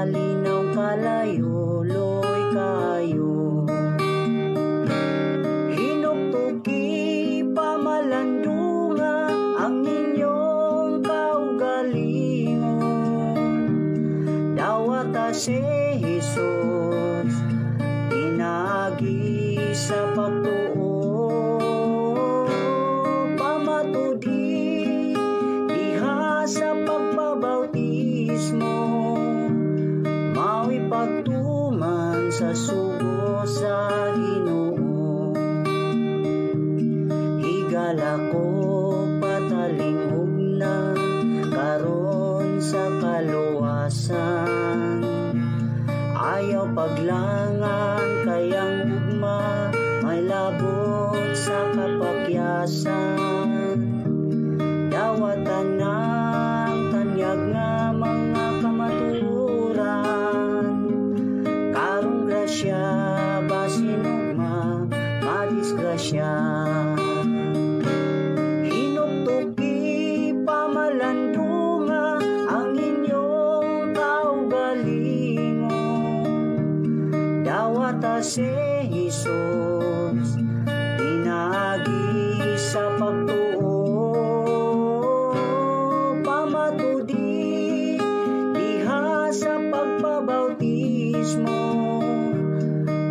malinaw kalayo, loy kayo. Hinuktuki pamalandunga ang inyong kaugalingon. Dawata si Jesus, pinagi sa pagtuo. Pamatudi diha sa pagpabautismo, mao'y pagtuman sa sugo sa Ginoo. Higala ko patalingog na karon sa kaluwasan. Ayaw paglangan kayang ugma, may labot sa kapakyasan. Dawatan ng tanyag nga mga kamaturan, karong grasya basin ugma madisgrasya. Hinuktuki pamalandunga ang inyong kaugalingon. Dawata si Jesus, pinagi sa pagtuo. Pamatudi diha sa pagpabautismo,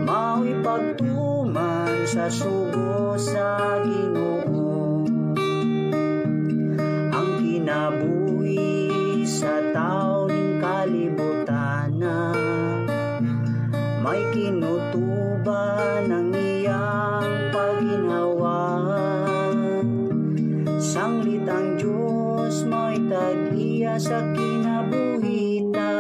mao'y pagtuman sa sugo sa Ginoo. Ang kinabuhi sa tao ning kalibutana, may kinutuban ang iyang paginawa. Sanglit ang Diyos mo'y tag-iya sa kinabuhita.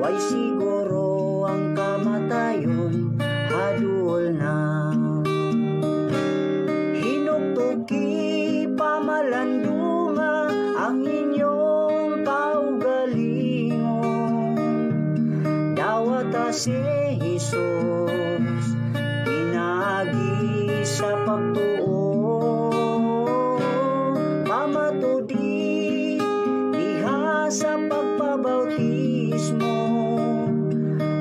Way siguro ang kamatayon hadul na. Hinuktuki pamalandunga ang inyong kaugalingon. Dawata si Jesus, pinagi sa pagtuo. Pamatudi diha sa pagpabautismo,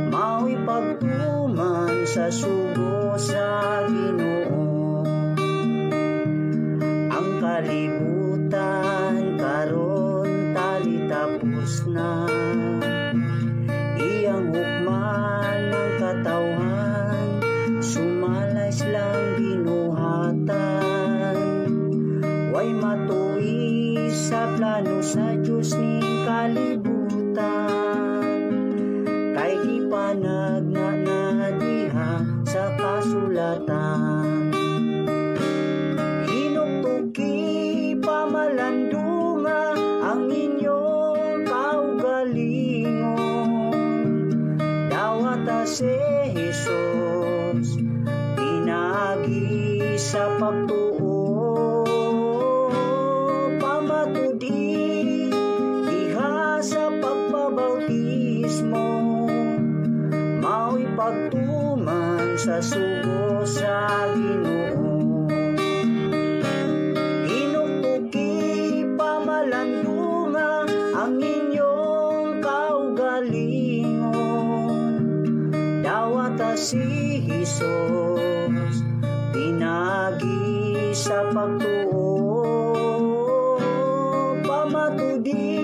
mao'y pagtuman sa sugo sa Ginoo. Ang kalibutan karon tali tapos na, iyang hukman ng katawhan sumalays lang binuhatan. Way matuwi sa plano sa Diyos ning kalibutan, kay di pa nagnana diha sa kasulatan. Hinuktuki pamalandunga ang inyong kaugalingon. Dawata si Jesus, pinagi sa pagtuo. Pamatudi diha sa pagpabautismo, mao'y pagtuman sa sugo sa Ginoo. Hinuktuki pamalandunga ang inyong kaugalingon. Dawata si Jesus, pinagi sa pagtuo. Pamatudi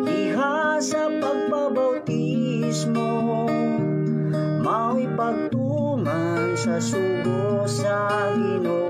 diha sa pagpabautismo, mao'y pagtuman sa sugo sa Ginoo.